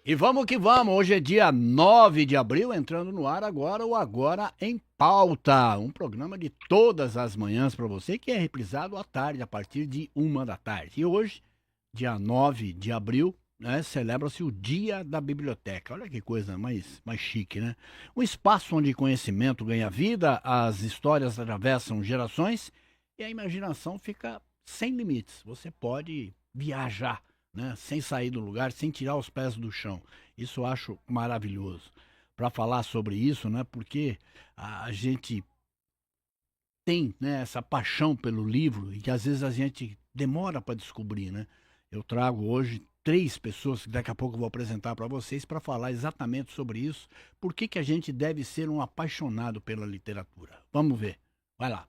E vamos que vamos, hoje é dia 9 de abril, entrando no ar agora o Agora em Pauta, um programa de todas as manhãs para você que é reprisado à tarde, a partir de 1 da tarde. E hoje, dia 9 de abril, né, celebra-se o Dia da Biblioteca. Olha que coisa mais chique, né? Um espaço onde conhecimento ganha vida, as histórias atravessam gerações e a imaginação fica sem limites. Você pode viajar, né, sem sair do lugar, sem tirar os pés do chão. Isso eu acho maravilhoso. Para falar sobre isso, né, porque a gente tem, né, essa paixão pelo livro e que às vezes a gente demora para descobrir, né? Eu trago hoje três pessoas que daqui a pouco eu vou apresentar para vocês para falar exatamente sobre isso, por que que a gente deve ser um apaixonado pela literatura. Vamos ver. Vai lá.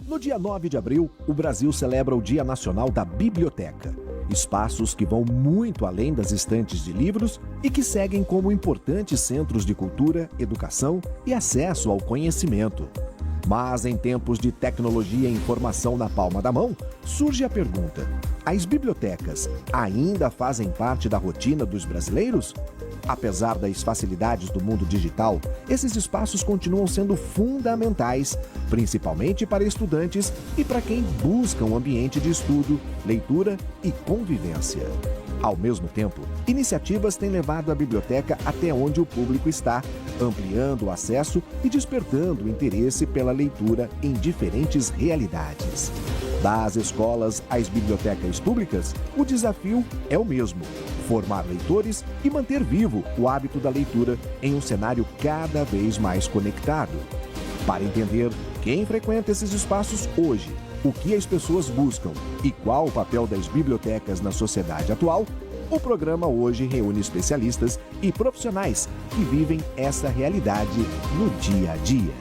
No dia 9 de abril, o Brasil celebra o Dia Nacional da Biblioteca. Espaços que vão muito além das estantes de livros e que seguem como importantes centros de cultura, educação e acesso ao conhecimento. Mas em tempos de tecnologia e informação na palma da mão, surge a pergunta: as bibliotecas ainda fazem parte da rotina dos brasileiros? Apesar das facilidades do mundo digital, esses espaços continuam sendo fundamentais, principalmente para estudantes e para quem busca um ambiente de estudo, leitura e convivência. Ao mesmo tempo, iniciativas têm levado a biblioteca até onde o público está, ampliando o acesso e despertando o interesse pela leitura em diferentes realidades. Das escolas às bibliotecas públicas, o desafio é o mesmo: formar leitores e manter vivo o hábito da leitura em um cenário cada vez mais conectado. Para entender quem frequenta esses espaços hoje, o que as pessoas buscam e qual o papel das bibliotecas na sociedade atual, o programa hoje reúne especialistas e profissionais que vivem essa realidade no dia a dia.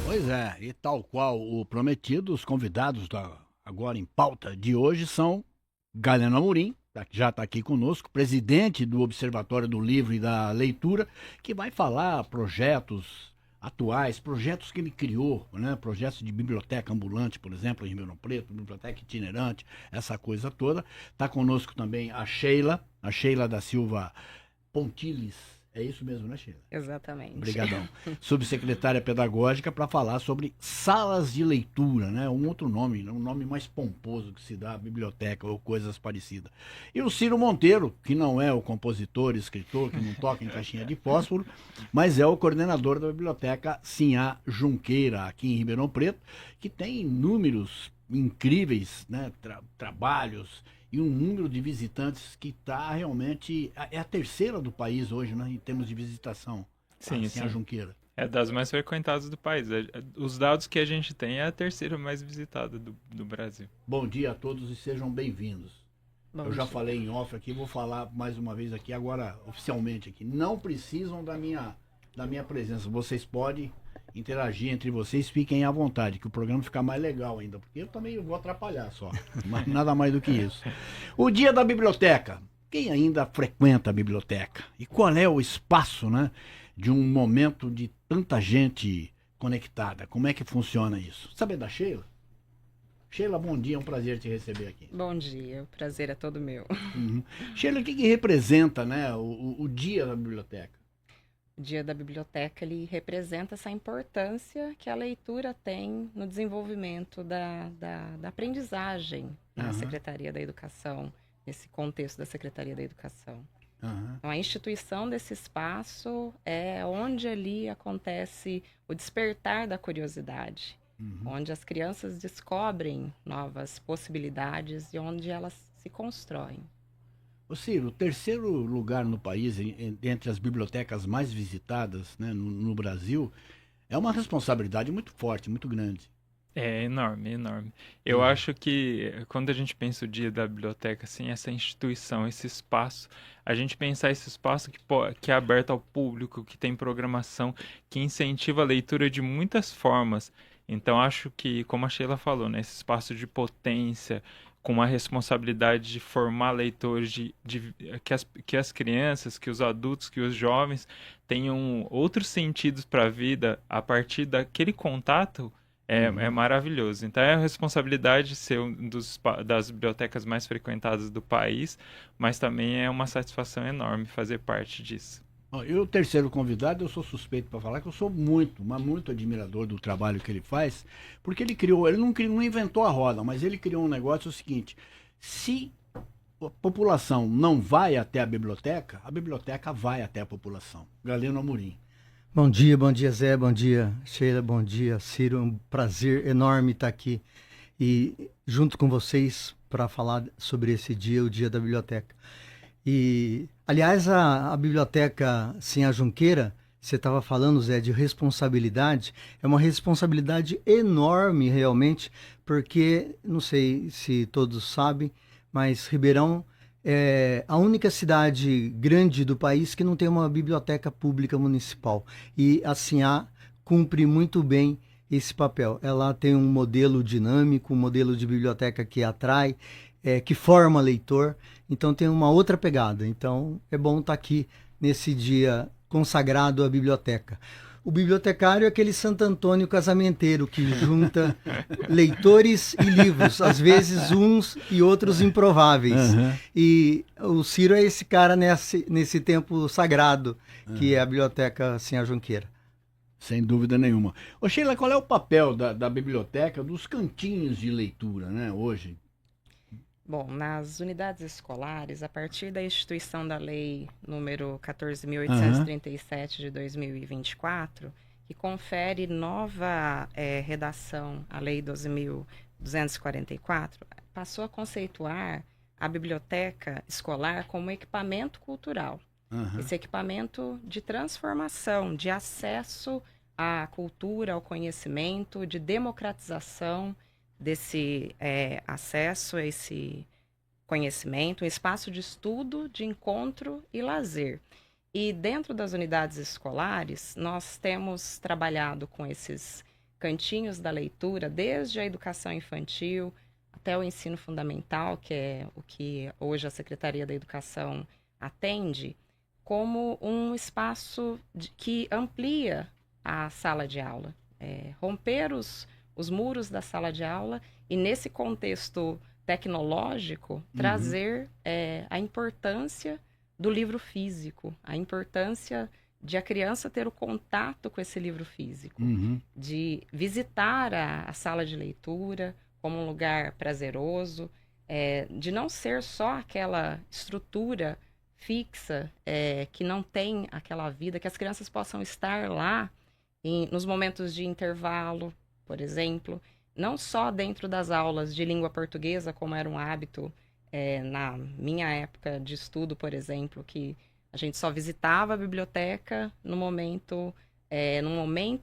Pois é, e tal qual o prometido, os convidados da Agora em Pauta de hoje são Galeno Amorim, que já está aqui conosco, presidente do Observatório do Livro e da Leitura, que vai falar projetos atuais, projetos que ele criou, né? Projetos de biblioteca ambulante, por exemplo, em Ribeirão Preto, biblioteca itinerante, essa coisa toda. Está conosco também a Sheila da Silva Pontilis. É isso mesmo, né, Sheila? Exatamente. Obrigadão. Subsecretária Pedagógica, para falar sobre salas de leitura, né? Um outro nome, um nome mais pomposo que se dá à biblioteca ou coisas parecidas. E o Ciro Monteiro, que não é o compositor, escritor, que não toca em caixinha de fósforo, mas é o coordenador da biblioteca Sinhá Junqueira, aqui em Ribeirão Preto, que tem inúmeros incríveis, né, trabalhos e um número de visitantes que está realmente... É a terceira do país hoje, né, em termos de visitação. Sim, assim, sim. a Junqueira. É das mais frequentadas do país. Os dados que a gente tem é a terceira mais visitada do Brasil. Bom dia a todos e sejam bem-vindos. Eu já falei em off aqui, vou falar mais uma vez aqui, agora oficialmente aqui. Não precisam da minha presença. Vocês podem interagir entre vocês, fiquem à vontade, que o programa fica mais legal ainda, porque eu também vou atrapalhar só, mas nada mais do que isso. O Dia da Biblioteca. Quem ainda frequenta a biblioteca? E qual é o espaço, né, de um momento de tanta gente conectada? Como é que funciona isso? Sabe da Sheila? Sheila, bom dia, é um prazer te receber aqui. Bom dia, o prazer é todo meu. Uhum. Sheila, o que representa, né, o Dia da Biblioteca? O Dia da Biblioteca, ele representa essa importância que a leitura tem no desenvolvimento da aprendizagem na Secretaria da Educação, nesse contexto da Secretaria da Educação. Então, a instituição desse espaço é onde ali acontece o despertar da curiosidade, onde as crianças descobrem novas possibilidades e onde elas se constroem. Ô Ciro, o terceiro lugar no país, entre as bibliotecas mais visitadas, né, no Brasil, é uma responsabilidade muito forte, muito grande. É enorme, enorme. Eu acho que quando a gente pensa o Dia da Biblioteca, assim, essa instituição, esse espaço, a gente pensar esse espaço que é aberto ao público, que tem programação, que incentiva a leitura de muitas formas. Então, acho que, como a Sheila falou, né, esse espaço de potência, com uma responsabilidade de formar leitores, que as crianças, que os adultos, que os jovens tenham outros sentidos para a vida a partir daquele contato É maravilhoso. Então é a responsabilidade de ser das bibliotecas mais frequentadas do país, mas também é uma satisfação enorme fazer parte disso. E o terceiro convidado, eu sou suspeito para falar que eu sou muito, mas muito admirador do trabalho que ele faz, porque ele não inventou a roda, mas ele criou um negócio, o seguinte: se a população não vai até a biblioteca vai até a população. Galeno Amorim. Bom dia Zé, bom dia Sheila, bom dia Ciro, um prazer enorme estar aqui e junto com vocês para falar sobre esse dia, o Dia da Biblioteca. E, aliás, a Biblioteca Sinhá Junqueira, você estava falando, Zé, de responsabilidade, é uma responsabilidade enorme realmente, porque, não sei se todos sabem, mas Ribeirão é a única cidade grande do país que não tem uma biblioteca pública municipal. E a Sinhá cumpre muito bem esse papel. Ela tem um modelo dinâmico, um modelo de biblioteca que atrai, que forma leitor. Então tem uma outra pegada. Então é bom estar aqui nesse dia consagrado à biblioteca. O bibliotecário é aquele Santo Antônio casamenteiro que junta leitores e livros, às vezes uns e outros improváveis. E o Ciro é esse cara nesse tempo sagrado que é a Biblioteca Sinhá Junqueira. Sem dúvida nenhuma. Ô Sheila, qual é o papel da biblioteca, dos cantinhos de leitura, né, hoje? Bom, nas unidades escolares, a partir da instituição da Lei número 14.837 de 2024, que confere nova redação à Lei 12.244, passou a conceituar a biblioteca escolar como equipamento cultural. Esse equipamento de transformação, de acesso à cultura, ao conhecimento, de democratização desse acesso a esse conhecimento, um espaço de estudo, de encontro e lazer. E dentro das unidades escolares, nós temos trabalhado com esses cantinhos da leitura, desde a educação infantil até o ensino fundamental, que é o que hoje a Secretaria da Educação atende, como um espaço que amplia a sala de aula. Romper os muros da sala de aula e, nesse contexto tecnológico, trazer a importância do livro físico, a importância de a criança ter o contato com esse livro físico, de visitar a sala de leitura como um lugar prazeroso, de não ser só aquela estrutura fixa, que não tem aquela vida, que as crianças possam estar lá nos momentos de intervalo, por exemplo, não só dentro das aulas de língua portuguesa, como era um hábito na minha época de estudo, por exemplo, que a gente só visitava a biblioteca num momento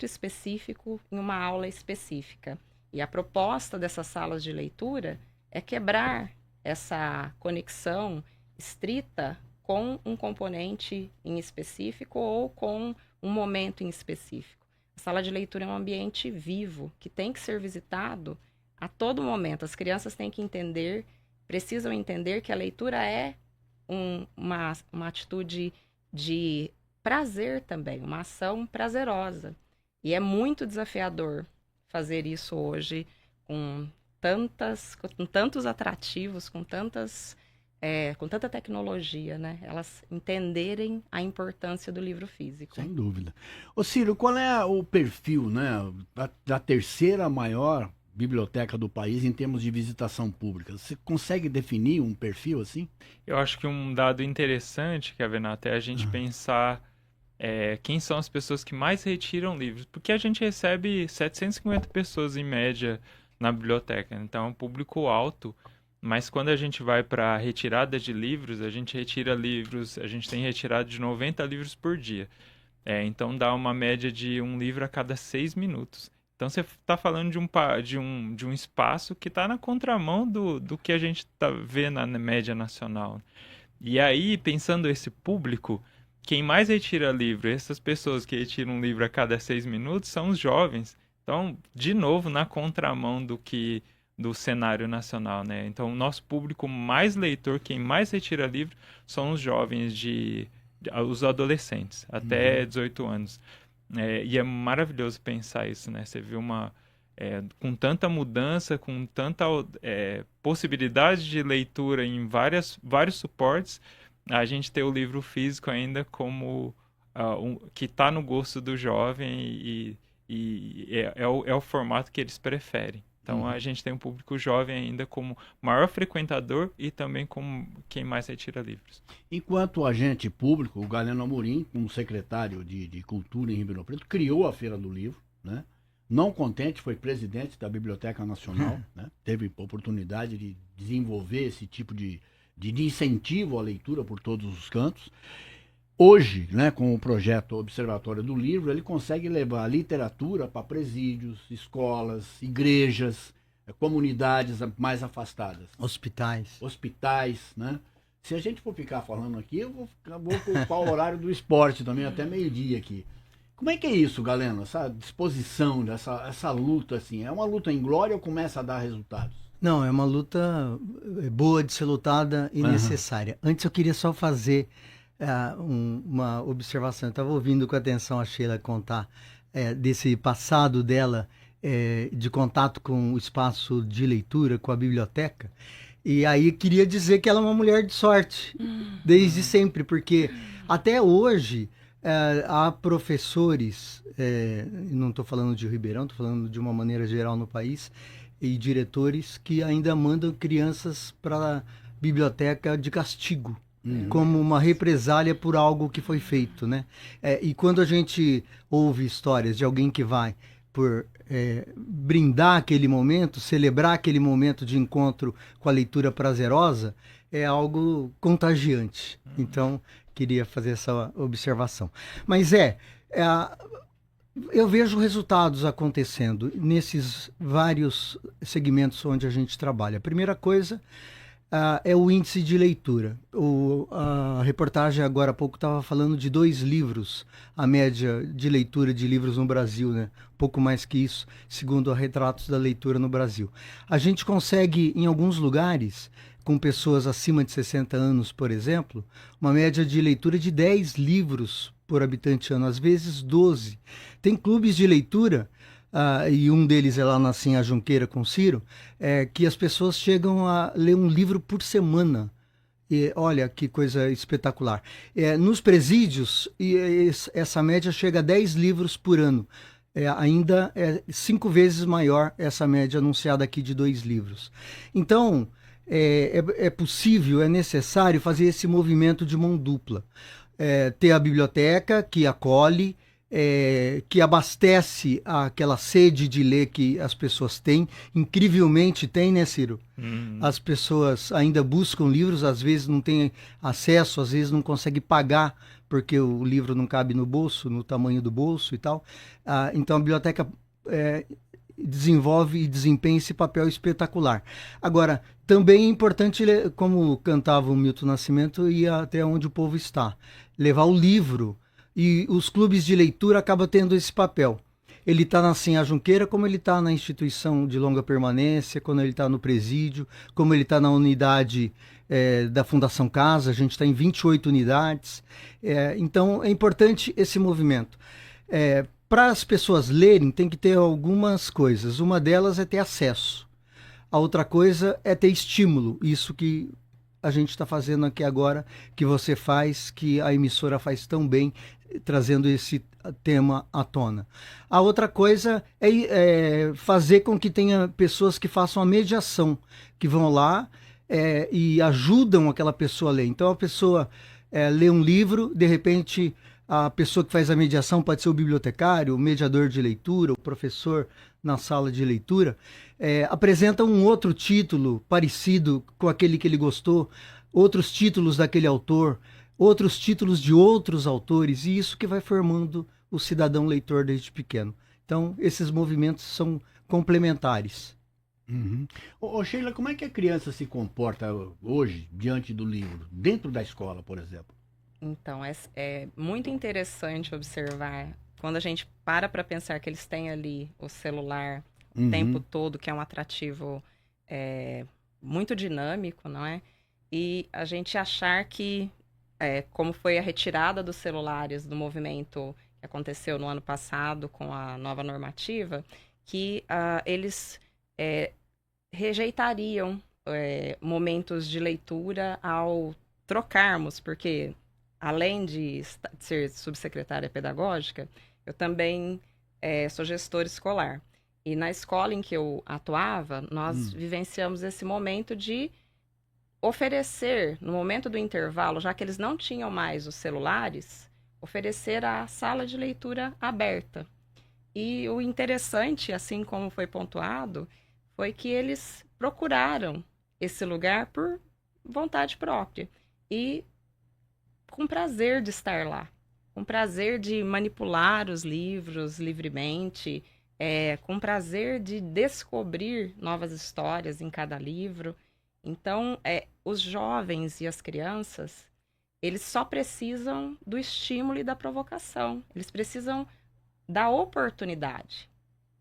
específico, em uma aula específica. E a proposta dessas salas de leitura é quebrar essa conexão estrita com um componente em específico ou com um momento em específico. A sala de leitura é um ambiente vivo, que tem que ser visitado a todo momento. As crianças têm que precisam entender que a leitura é uma atitude de prazer também, uma ação prazerosa. E é muito desafiador fazer isso hoje com tantos atrativos, com tanta tecnologia, né? Elas entenderem a importância do livro físico. Sem dúvida. Ô Ciro, qual é o perfil, né, da terceira maior biblioteca do país em termos de visitação pública? Você consegue definir um perfil assim? Eu acho que um dado interessante, Cavenato, é a gente pensar quem são as pessoas que mais retiram livros, porque a gente recebe 750 pessoas em média na biblioteca, então é um público alto. Mas quando a gente vai para a retirada de livros, a gente retira livros, a gente tem retirado de 90 livros por dia. Então dá uma média de um livro a cada 6 minutos. Então você está falando de um espaço que está na contramão do que a gente vê na média nacional. E aí, pensando esse público, quem mais retira livro, essas pessoas que retiram um livro a cada 6 minutos, são os jovens. Então, de novo, na contramão do cenário nacional, né? Então, o nosso público mais leitor, quem mais retira livro, são os jovens os adolescentes, até 18 anos. E é maravilhoso pensar isso, né? Você viu com tanta mudança, com tanta possibilidade de leitura em vários suportes, a gente ter o livro físico ainda como que está no gosto do jovem e é o formato que eles preferem. Então, a gente tem um público jovem ainda como maior frequentador e também como quem mais retira livros. Enquanto agente público, o Galeno Amorim, como secretário de Cultura em Ribeirão Preto, criou a Feira do Livro, né? Não contente, foi presidente da Biblioteca Nacional, né? Teve oportunidade de desenvolver esse tipo de incentivo à leitura por todos os cantos. Hoje, né, com o projeto Observatório do Livro, ele consegue levar a literatura para presídios, escolas, igrejas, comunidades mais afastadas. Hospitais, né? Se a gente for ficar falando aqui, eu vou ocupar o horário do esporte também, até meio-dia aqui. Como é que é isso, Galeno? Essa disposição, essa luta, assim, é uma luta em glória ou começa a dar resultados? Não, é uma luta boa de ser lutada e necessária. Antes eu queria só fazer uma observação. Eu estava ouvindo com atenção a Sheila contar desse passado dela de contato com o espaço de leitura, com a biblioteca. E aí queria dizer que ela é uma mulher de sorte, desde sempre, porque até hoje há professores, não estou falando de Ribeirão, estou falando de uma maneira geral no país, e diretores que ainda mandam crianças para a biblioteca de castigo, como uma represália por algo que foi feito, né? E quando a gente ouve histórias de alguém que vai por brindar aquele momento, celebrar aquele momento de encontro com a leitura prazerosa, é algo contagiante. Então, queria fazer essa observação. Mas eu vejo resultados acontecendo nesses vários segmentos onde a gente trabalha. A primeira coisa é o índice de leitura. A reportagem agora há pouco estava falando de 2 livros, a média de leitura de livros no Brasil, né? Pouco mais que isso, segundo a Retratos da Leitura no Brasil. A gente consegue, em alguns lugares, com pessoas acima de 60 anos, por exemplo, uma média de leitura de 10 livros por habitante ano, às vezes 12. Tem clubes de leitura, e um deles é lá na Sinha Junqueira com Ciro, que as pessoas chegam a ler um livro por semana. E olha que coisa espetacular. Nos presídios, essa média chega a 10 livros por ano. Ainda é 5 vezes maior essa média anunciada aqui de 2 livros. Então, é possível, é necessário fazer esse movimento de mão dupla. Ter a biblioteca que acolhe, que abastece aquela sede de ler que as pessoas têm. Incrivelmente tem, né, Ciro? As pessoas ainda buscam livros, às vezes não têm acesso, às vezes não conseguem pagar, porque o livro não cabe no bolso, no tamanho do bolso e tal. Então a biblioteca desenvolve e desempenha esse papel espetacular. Agora, também é importante, como cantava o Milton Nascimento, ir até onde o povo está. Levar o livro. E os clubes de leitura acabam tendo esse papel. Ele está na Sinha Junqueira, como ele está na instituição de longa permanência, quando ele está no presídio, como ele está na unidade da Fundação Casa. A gente está em 28 unidades. Então, é importante esse movimento. Para as pessoas lerem, tem que ter algumas coisas. Uma delas é ter acesso. A outra coisa é ter estímulo. Isso que a gente está fazendo aqui agora, que você faz, que a emissora faz tão bem, trazendo esse tema à tona. A outra coisa é fazer com que tenha pessoas que façam a mediação, que vão lá e ajudam aquela pessoa a ler. Então a pessoa lê um livro, de repente a pessoa que faz a mediação pode ser o bibliotecário, o mediador de leitura, o professor na sala de leitura, apresenta um outro título parecido com aquele que ele gostou, outros títulos daquele autor, outros títulos de outros autores, e isso que vai formando o cidadão leitor desde pequeno. Então, esses movimentos são complementares. Sheila, como é que a criança se comporta hoje diante do livro, dentro da escola, por exemplo? Então, é muito interessante observar, quando a gente para pensar que eles têm ali o celular o tempo todo, que é um atrativo muito dinâmico, não é? E a gente achar que, como foi a retirada dos celulares do movimento que aconteceu no ano passado com a nova normativa, que eles rejeitariam momentos de leitura ao trocarmos, porque além de ser subsecretária pedagógica, eu também sou gestora escolar. E na escola em que eu atuava, nós vivenciamos esse momento de oferecer, no momento do intervalo, já que eles não tinham mais os celulares, oferecer a sala de leitura aberta. E o interessante, assim como foi pontuado, foi que eles procuraram esse lugar por vontade própria e com prazer de estar lá, com prazer de manipular os livros livremente, com prazer de descobrir novas histórias em cada livro. Então, os jovens e as crianças, eles só precisam do estímulo e da provocação. Eles precisam da oportunidade,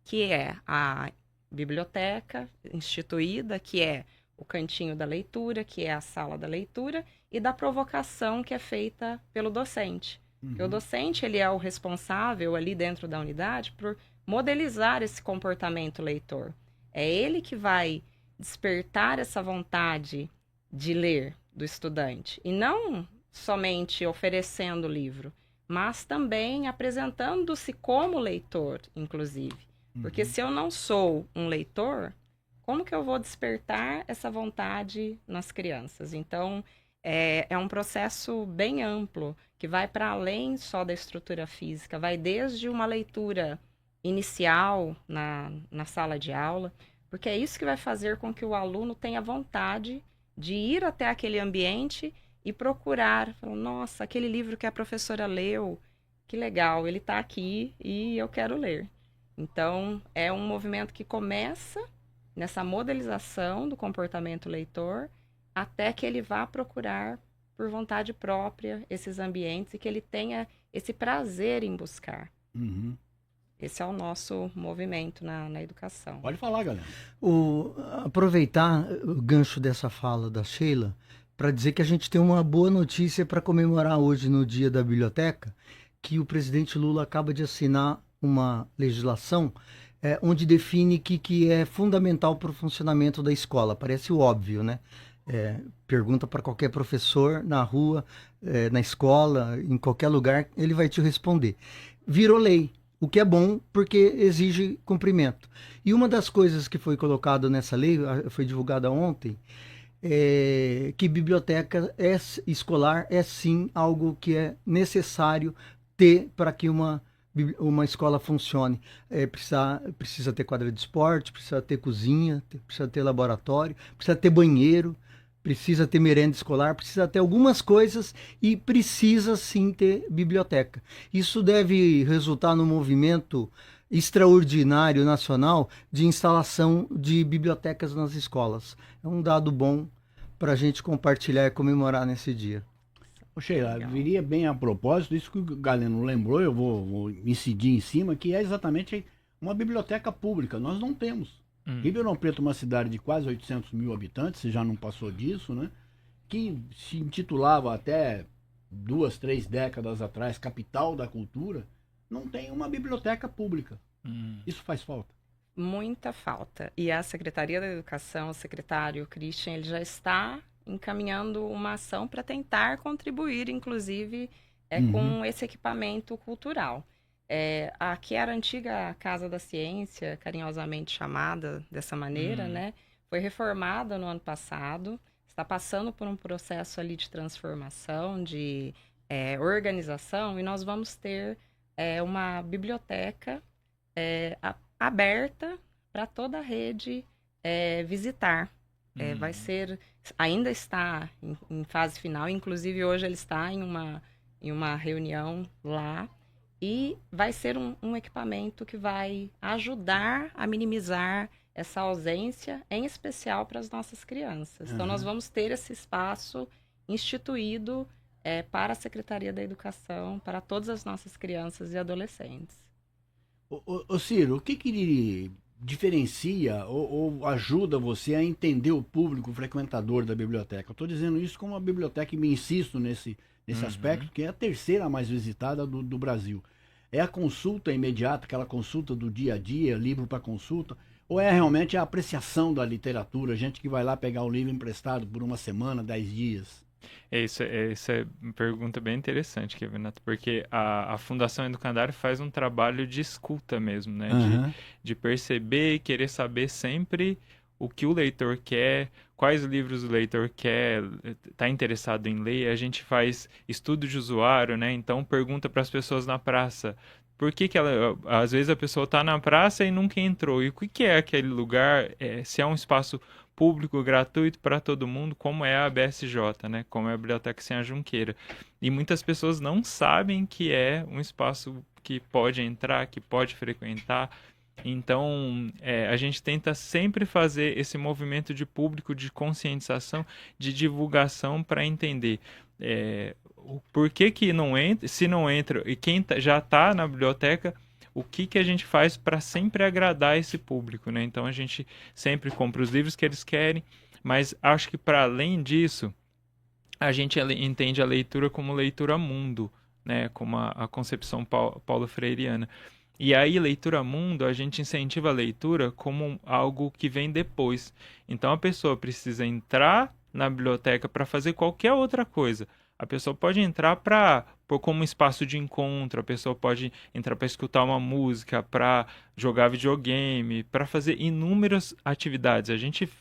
que é a biblioteca instituída, que é o cantinho da leitura, que é a sala da leitura, e da provocação que é feita pelo docente. Porque o docente, ele é o responsável ali dentro da unidade por modelizar esse comportamento leitor. É ele que vai despertar essa vontade de ler do estudante. E não somente oferecendo o livro, mas também apresentando-se como leitor, inclusive. Porque se eu não sou um leitor, como que eu vou despertar essa vontade nas crianças? Então, é um processo bem amplo, que vai para além só da estrutura física, vai desde uma leitura inicial na sala de aula, porque é isso que vai fazer com que o aluno tenha vontade de ir até aquele ambiente e procurar. Falar, nossa, aquele livro que a professora leu, que legal, ele está aqui e eu quero ler. Então, é um movimento que começa nessa modelização do comportamento leitor até que ele vá procurar por vontade própria esses ambientes e que ele tenha esse prazer em buscar. Esse é o nosso movimento na educação. Pode falar, galera. Aproveitar o gancho dessa fala da Sheila para dizer que a gente tem uma boa notícia para comemorar hoje no Dia da Biblioteca, que o presidente Lula acaba de assinar uma legislação onde define que é fundamental para o funcionamento da escola. Parece óbvio, né? Pergunta para qualquer professor na rua, na escola, em qualquer lugar, ele vai te responder. Virou lei, o que é bom porque exige cumprimento. E uma das coisas que foi colocada nessa lei, foi divulgada ontem, que biblioteca escolar é sim algo que é necessário ter para que uma escola funcione. Precisa ter quadra de esporte, precisa ter cozinha, precisa ter laboratório, precisa ter banheiro, precisa ter merenda escolar, precisa ter algumas coisas e precisa sim ter biblioteca. Isso deve resultar num movimento extraordinário nacional de instalação de bibliotecas nas escolas. É um dado bom para a gente compartilhar e comemorar nesse dia. Ô Sheila, viria bem a propósito, isso que o Galeno lembrou, eu vou incidir em cima, que é exatamente uma biblioteca pública. Nós não temos. Ribeirão Preto é uma cidade de quase 800 mil habitantes, se já não passou disso, né? Que se intitulava até 2, 3 décadas atrás capital da cultura, não tem uma biblioteca pública. Isso faz falta? Muita falta. E a Secretaria da Educação, o secretário Christian, ele já está encaminhando uma ação para tentar contribuir, inclusive, com esse equipamento cultural. Aqui era a antiga Casa da Ciência, carinhosamente chamada dessa maneira, né? Foi reformada no ano passado, está passando por um processo ali de transformação, de organização, e nós vamos ter uma biblioteca aberta para toda a rede visitar. Vai ser, ainda está em fase final, inclusive hoje ele está em uma reunião lá, e vai ser um equipamento que vai ajudar a minimizar essa ausência, em especial para as nossas crianças. Então, nós vamos ter esse espaço instituído para a Secretaria da Educação, para todas as nossas crianças e adolescentes. Ô Ciro, o que diferencia ou ajuda você a entender o público frequentador da biblioteca? Eu estou dizendo isso como uma biblioteca, e me insisto nesse aspecto, que é a terceira mais visitada do Brasil. É a consulta imediata, aquela consulta do dia a dia, livro para consulta, ou é realmente a apreciação da literatura, gente que vai lá pegar o livro emprestado por uma semana, 10 dias? Isso é uma pergunta bem interessante, Kevin Neto, porque a Fundação Educandário faz um trabalho de escuta mesmo, né? De perceber e querer saber sempre o que o leitor quer, quais livros o leitor quer, está interessado em ler. A gente faz estudo de usuário, né? Então pergunta para as pessoas na praça, por que ela, às vezes a pessoa está na praça e nunca entrou, e o que é aquele lugar, se é um espaço público, gratuito para todo mundo, como é a BSJ, né? Como é a Biblioteca Sem Junqueira. E muitas pessoas não sabem que é um espaço que pode entrar, que pode frequentar. Então, a gente tenta sempre fazer esse movimento de público, de conscientização, de divulgação para entender o porquê que não entra, se não entra, e quem já está na biblioteca, o que a gente faz para sempre agradar esse público, né? Então, a gente sempre compra os livros que eles querem, mas acho que para além disso, a gente entende a leitura como leitura mundo, né? Como a concepção paulo freireana. E aí, leitura mundo, a gente incentiva a leitura como algo que vem depois. Então, a pessoa precisa entrar na biblioteca para fazer qualquer outra coisa. A pessoa pode entrar como um espaço de encontro, a pessoa pode entrar para escutar uma música, para jogar videogame, para fazer inúmeras atividades.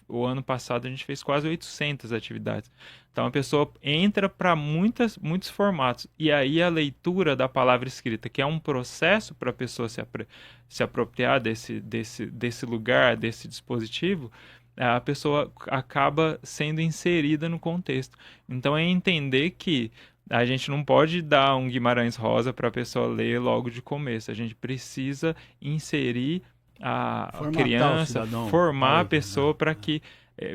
O ano passado, a gente fez quase 800 atividades. Então, a pessoa entra para muitos formatos. E aí, a leitura da palavra escrita, que é um processo para a pessoa se apropriar desse lugar, desse dispositivo, a pessoa acaba sendo inserida no contexto. Então, é entender que a gente não pode dar um Guimarães Rosa para a pessoa ler logo de começo. A gente precisa inserir a criança, formar a pessoa para que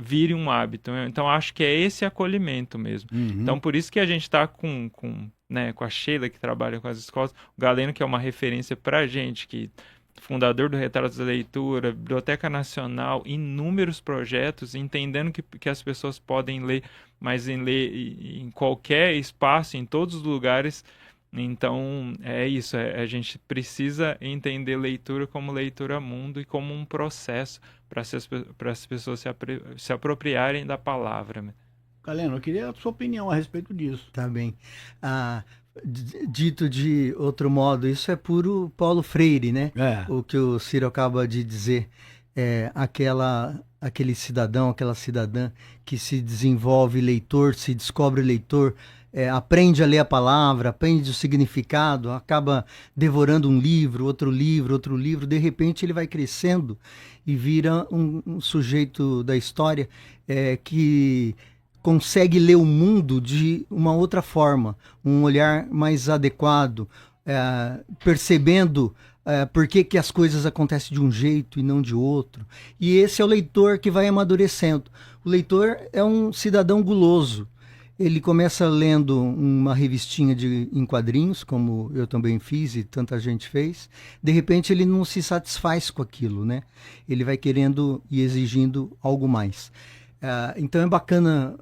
vire um hábito. Então, acho que é esse acolhimento mesmo. Então, por isso que a gente está com a Sheila, que trabalha com as escolas, o Galeno, que é uma referência para a gente, que fundador do Retratos da Leitura, Biblioteca Nacional, inúmeros projetos, entendendo que as pessoas podem ler, mas ler em qualquer espaço, em todos os lugares. Então, é isso, a gente precisa entender leitura como leitura mundo e como um processo para as pessoas se apropriarem da palavra. Galeno, eu queria a sua opinião a respeito disso. Tá bem. Dito de outro modo, isso é puro Paulo Freire, né? O que o Ciro acaba de dizer. Aquele cidadão, aquela cidadã que se desenvolve leitor, se descobre leitor, aprende a ler a palavra, aprende o significado, acaba devorando um livro, outro livro, de repente ele vai crescendo e vira um sujeito da história que consegue ler o mundo de uma outra forma, um olhar mais adequado, percebendo por que as coisas acontecem de um jeito e não de outro. E esse é o leitor que vai amadurecendo. O leitor é um cidadão guloso. Ele começa lendo uma revistinha em quadrinhos, como eu também fiz e tanta gente fez. De repente ele não se satisfaz com aquilo, né? Ele vai querendo e exigindo algo mais. Então é bacana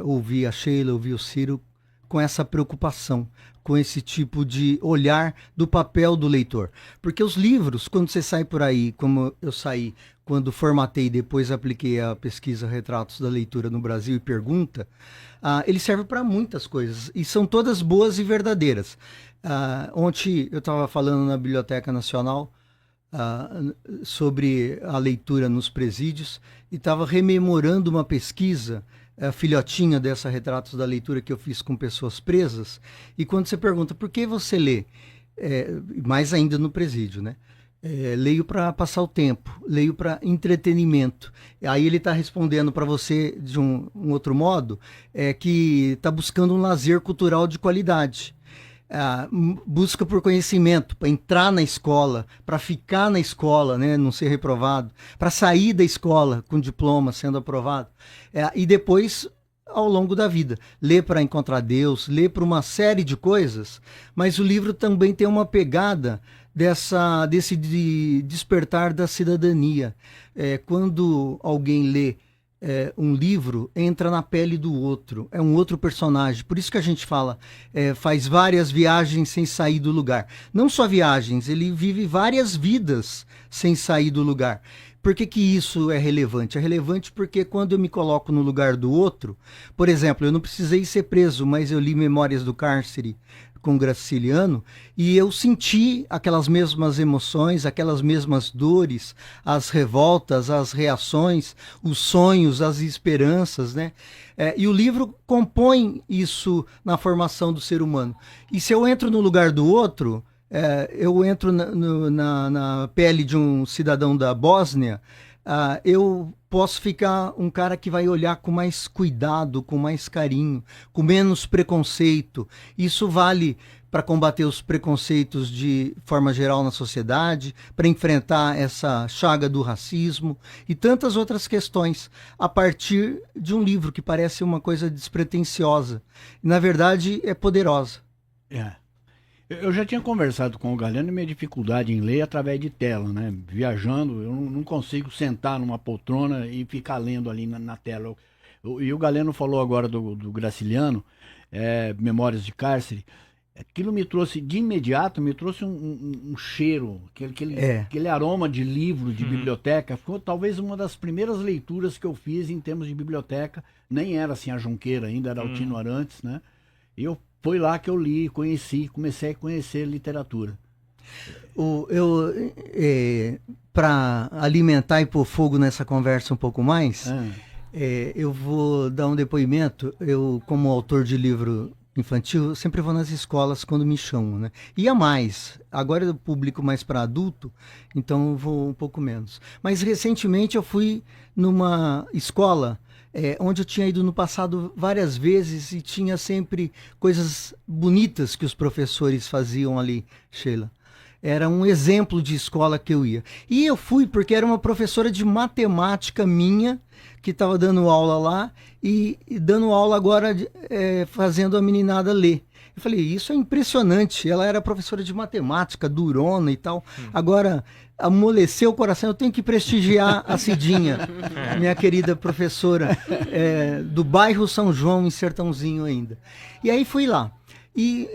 ouvir a Sheila, ouvir o Ciro com essa preocupação, com esse tipo de olhar do papel do leitor. Porque os livros, quando você sai por aí, como eu saí, quando formatei e depois apliquei a pesquisa Retratos da Leitura no Brasil e Pergunta, ele serve para muitas coisas, e são todas boas e verdadeiras. Ontem eu estava falando na Biblioteca Nacional sobre a leitura nos presídios e estava rememorando uma pesquisa filhotinha dessa Retratos da Leitura que eu fiz com pessoas presas. E quando você pergunta por que você lê, mais ainda no presídio, né? Leio para passar o tempo, leio para entretenimento. Aí ele está respondendo para você de um outro modo, que está buscando um lazer cultural de qualidade. Busca por conhecimento, para entrar na escola, para ficar na escola, né, não ser reprovado, para sair da escola com diploma sendo aprovado, e depois ao longo da vida, lê para encontrar Deus, lê para uma série de coisas, mas o livro também tem uma pegada desse de despertar da cidadania. Quando alguém lê um livro entra na pele do outro, é um outro personagem. Por isso que a gente fala, faz várias viagens sem sair do lugar. Não só viagens, ele vive várias vidas sem sair do lugar. Por que que isso é relevante? É relevante porque quando eu me coloco no lugar do outro, por exemplo, eu não precisei ser preso, mas eu li Memórias do Cárcere com Graciliano e eu senti aquelas mesmas emoções, aquelas mesmas dores, as revoltas, as reações, os sonhos, as esperanças, né? E o livro compõe isso na formação do ser humano. E se eu entro no lugar do outro, eu entro na pele de um cidadão da Bósnia, eu posso ficar um cara que vai olhar com mais cuidado, com mais carinho, com menos preconceito. Isso vale para combater os preconceitos de forma geral na sociedade, para enfrentar essa chaga do racismo e tantas outras questões, a partir de um livro que parece uma coisa despretensiosa. Na verdade, é poderosa. Eu já tinha conversado com o Galeno e minha dificuldade em ler através de tela, né? Viajando, eu não consigo sentar numa poltrona e ficar lendo ali na tela. E o Galeno falou agora do Graciliano, Memórias de Cárcere. Aquilo me trouxe, de imediato, um cheiro, aquele aroma de livro, de biblioteca. Foi talvez uma das primeiras leituras que eu fiz em termos de biblioteca. Nem era assim a Junqueira ainda, era Altino Arantes, né? Foi lá que eu li, comecei a conhecer literatura. Para alimentar e pôr fogo nessa conversa um pouco mais, eu vou dar um depoimento. Eu, como autor de livro infantil, sempre vou nas escolas quando me chamam, né? Ia mais. Agora eu publico mais para adulto, então eu vou um pouco menos. Mas recentemente eu fui numa escola onde eu tinha ido no passado várias vezes e tinha sempre coisas bonitas que os professores faziam ali, Sheila. Era um exemplo de escola que eu ia. E eu fui porque era uma professora de matemática minha que estava dando aula lá e dando aula agora fazendo a meninada ler. Eu falei, isso é impressionante. Ela era professora de matemática, durona e tal. Agora, amoleceu o coração, eu tenho que prestigiar a Cidinha, minha querida professora, do bairro São João, em Sertãozinho ainda. E aí fui lá. E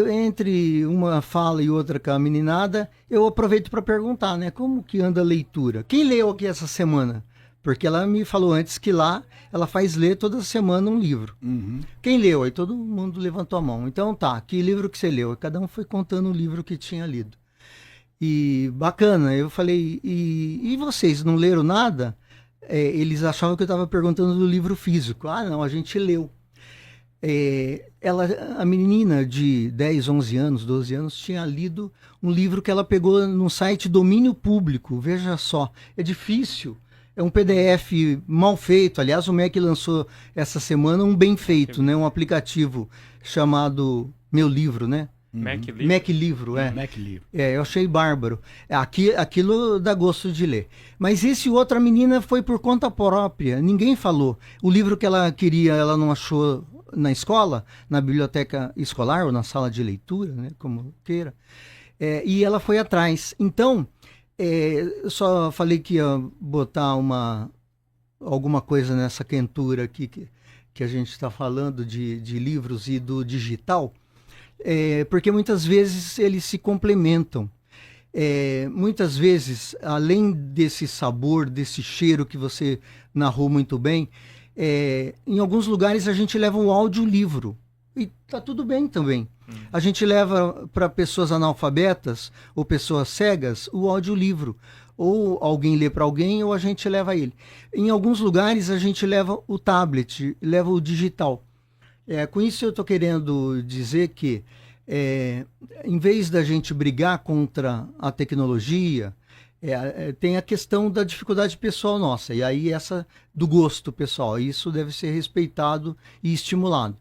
entre uma fala e outra com a meninada, eu aproveito para perguntar, né? Como que anda a leitura? Quem leu aqui essa semana? Porque ela me falou antes que lá ela faz ler toda semana um livro. Quem leu? Aí todo mundo levantou a mão. Então tá, que livro que você leu? Cada um foi contando o livro que tinha lido. E bacana, eu falei, e vocês não leram nada? Eles achavam que eu estava perguntando do livro físico. Ah, não, a gente leu. A menina de 10, 11 anos, 12 anos, tinha lido um livro que ela pegou no site Domínio Público. Veja só, é difícil. É um PDF mal feito. Aliás, o MEC lançou essa semana um bem feito, né? Um aplicativo chamado Meu Livro, né? Mac Livro, Mac Livro. Eu achei bárbaro. Aquilo dá gosto de ler. Mas esse outra menina foi por conta própria. Ninguém falou. O livro que ela queria, ela não achou na escola, na biblioteca escolar ou na sala de leitura, né? Como queira. E ela foi atrás. Então, eu só falei que ia botar alguma coisa nessa quentura aqui que a gente está falando de livros e do digital. Porque muitas vezes eles se complementam. Muitas vezes, além desse sabor, desse cheiro que você narrou muito bem, em alguns lugares a gente leva um audiolivro. E tá tudo bem também. A gente leva para pessoas analfabetas ou pessoas cegas o audiolivro. Ou alguém lê para alguém ou a gente leva ele. Em alguns lugares a gente leva o tablet, leva o digital. Com isso eu estou querendo dizer que, em vez da gente brigar contra a tecnologia, tem a questão da dificuldade pessoal nossa, e aí essa do gosto pessoal. Isso deve ser respeitado e estimulado.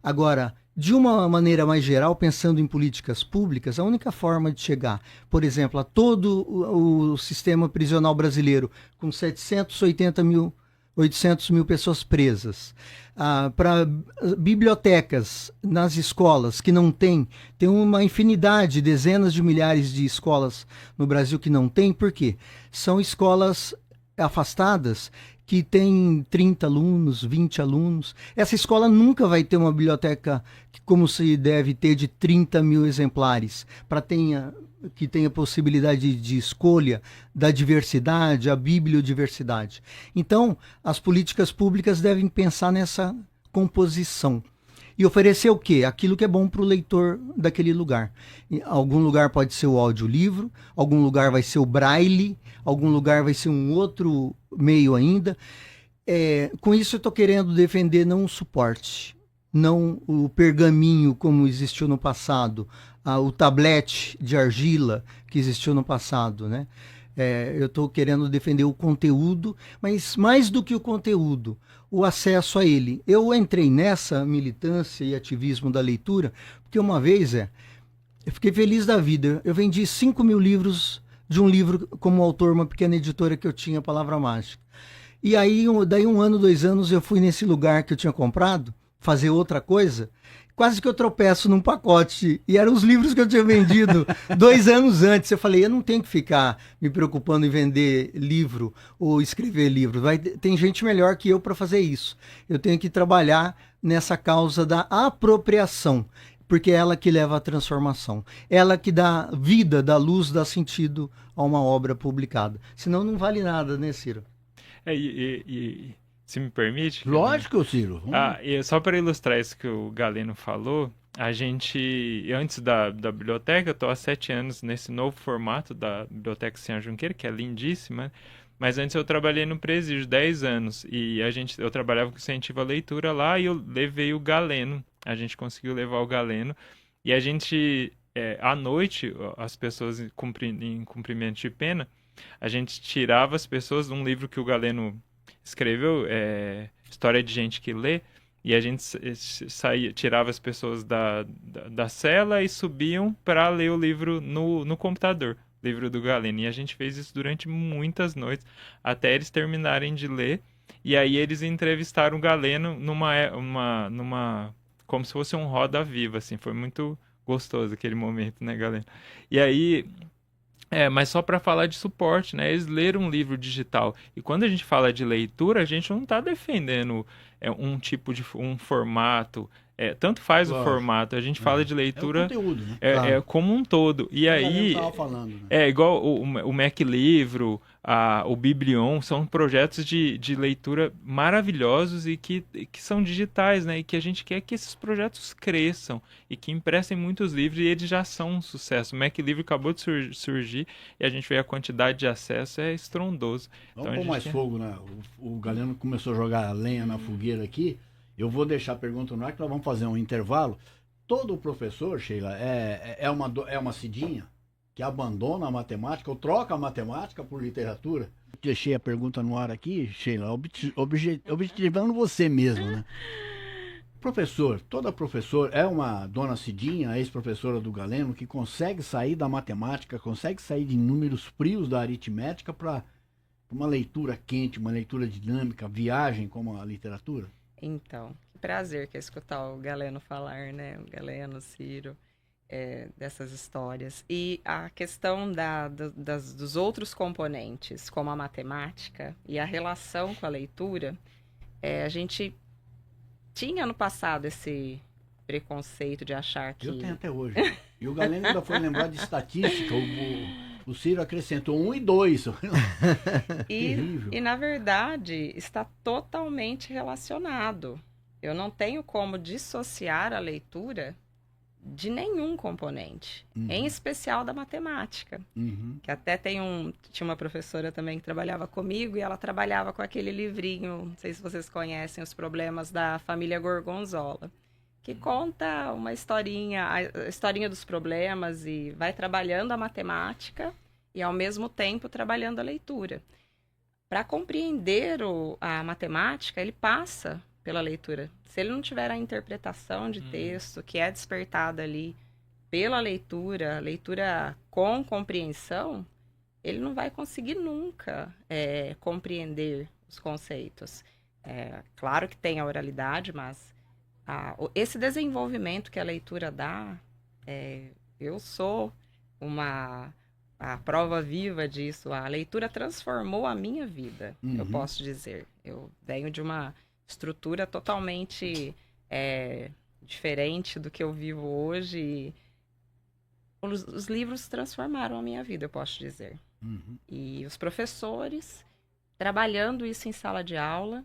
Agora, de uma maneira mais geral, pensando em políticas públicas, a única forma de chegar, por exemplo, a todo o sistema prisional brasileiro, com 800 mil pessoas presas, para bibliotecas nas escolas que não tem uma infinidade, dezenas de milhares de escolas no Brasil que não tem, por quê? São escolas afastadas que tem 30 alunos, 20 alunos. Essa escola nunca vai ter uma biblioteca como se deve ter de 30 mil exemplares, que tenha possibilidade de escolha da diversidade, a bibliodiversidade. Então, as políticas públicas devem pensar nessa composição. E oferecer o quê? Aquilo que é bom para o leitor daquele lugar. Em algum lugar pode ser o audiolivro, algum lugar vai ser o braille, algum lugar vai ser um outro meio ainda. Com isso eu estou querendo defender não o suporte, não o pergaminho como existiu no passado, o tablete de argila que existiu no passado, né? Eu estou querendo defender o conteúdo, mas mais do que o conteúdo, o acesso a ele. Eu entrei nessa militância e ativismo da leitura, porque uma vez eu fiquei feliz da vida. Eu vendi 5 mil livros de um livro como autor, uma pequena editora que eu tinha, Palavra Mágica. E aí, daí 1 ano, 2 anos, eu fui nesse lugar que eu tinha comprado, fazer outra coisa, quase que eu tropeço num pacote. E eram os livros que eu tinha vendido 2 anos antes. Eu falei, eu não tenho que ficar me preocupando em vender livro ou escrever livro. Tem gente melhor que eu para fazer isso. Eu tenho que trabalhar nessa causa da apropriação, porque é ela que leva à transformação. Ela que dá vida, dá luz, dá sentido a uma obra publicada. Senão não vale nada, né, Ciro? Se me permite? Lógico, Ciro. Só para ilustrar isso que o Galeno falou, antes da biblioteca, eu estou há 7 anos nesse novo formato da Biblioteca Senhor Junqueira, que é lindíssima, mas antes eu trabalhei no Presídio 10 anos, e eu trabalhava com incentivo à leitura lá, e eu levei o Galeno, a gente conseguiu levar o Galeno, e a gente, à noite, as pessoas em cumprimento de pena, a gente tirava as pessoas de um livro que o Galeno escreveu, História de Gente que Lê, e a gente tirava as pessoas da cela e subiam para ler o livro no computador, livro do Galeno. E a gente fez isso durante muitas noites, até eles terminarem de ler. E aí eles entrevistaram o Galeno como se fosse um Roda Viva, assim. Foi muito gostoso aquele momento, né, Galeno? E aí... mas só para falar de suporte, né? Eles leram um livro digital. E quando a gente fala de leitura, a gente não está defendendo um formato. Tanto faz o formato. A gente fala de leitura o conteúdo, né? Como um todo. E aí, falando, né? Igual o Mac Livro, o Biblion, são projetos de leitura maravilhosos e que são digitais, né? E que a gente quer que esses projetos cresçam e que impressem muitos livros, e eles já são um sucesso. O Mac Livro acabou de surgir e a gente vê a quantidade de acesso, é estrondoso. Vamos pôr mais fogo, né? O Galeno começou a jogar lenha na fogueira aqui. Eu vou deixar a pergunta no ar, que nós vamos fazer um intervalo. Todo professor, Sheila, é uma cidinha que abandona a matemática ou troca a matemática por literatura? Deixei a pergunta no ar aqui, Sheila, objetivando você mesmo, né? Todo professor é uma dona Cidinha, ex-professora do Galeno, que consegue sair da matemática, consegue sair de números frios da aritmética para uma leitura quente, uma leitura dinâmica, viagem como a literatura? Então, que prazer que é escutar o Galeno falar, né? O Galeno, o Ciro, dessas histórias. E a questão dos outros componentes, como a matemática e a relação com a leitura, a gente tinha no passado esse preconceito de achar que... Eu tenho até hoje. E o Galeno ainda foi lembrar de estatística, o Ciro acrescentou 1 e 2. E, na verdade, está totalmente relacionado. Eu não tenho como dissociar a leitura de nenhum componente, em especial da matemática. Que até tinha uma professora também que trabalhava comigo, e ela trabalhava com aquele livrinho, não sei se vocês conhecem, Os Problemas da Família Gorgonzola, que conta uma historinha, a historinha dos problemas, e vai trabalhando a matemática e, ao mesmo tempo, trabalhando a leitura. Para compreender a matemática, ele passa pela leitura. Se ele não tiver a interpretação de texto, que é despertada ali pela leitura com compreensão, ele não vai conseguir nunca compreender os conceitos. Claro que tem a oralidade, mas esse desenvolvimento que a leitura dá, eu sou a prova viva disso. A leitura transformou a minha vida, eu Uhum. posso dizer. Eu venho de uma estrutura totalmente diferente do que eu vivo hoje. E os livros transformaram a minha vida, eu posso dizer. Uhum. E os professores, trabalhando isso em sala de aula,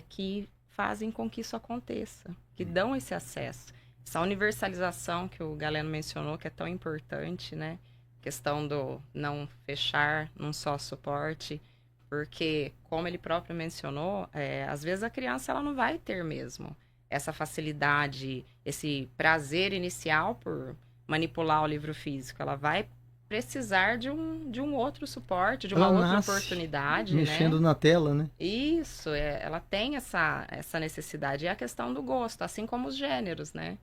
que fazem com que isso aconteça, que dão esse acesso. Essa universalização que o Galeno mencionou, que é tão importante, né? Questão do não fechar num só suporte, porque, como ele próprio mencionou, às vezes a criança ela não vai ter mesmo essa facilidade, esse prazer inicial por manipular o livro físico. Ela vai precisar de um outro suporte, de uma Ela outra nasce oportunidade, mexendo né? na tela, né? Isso, ela tem essa necessidade. E a questão do gosto, assim como os gêneros, né?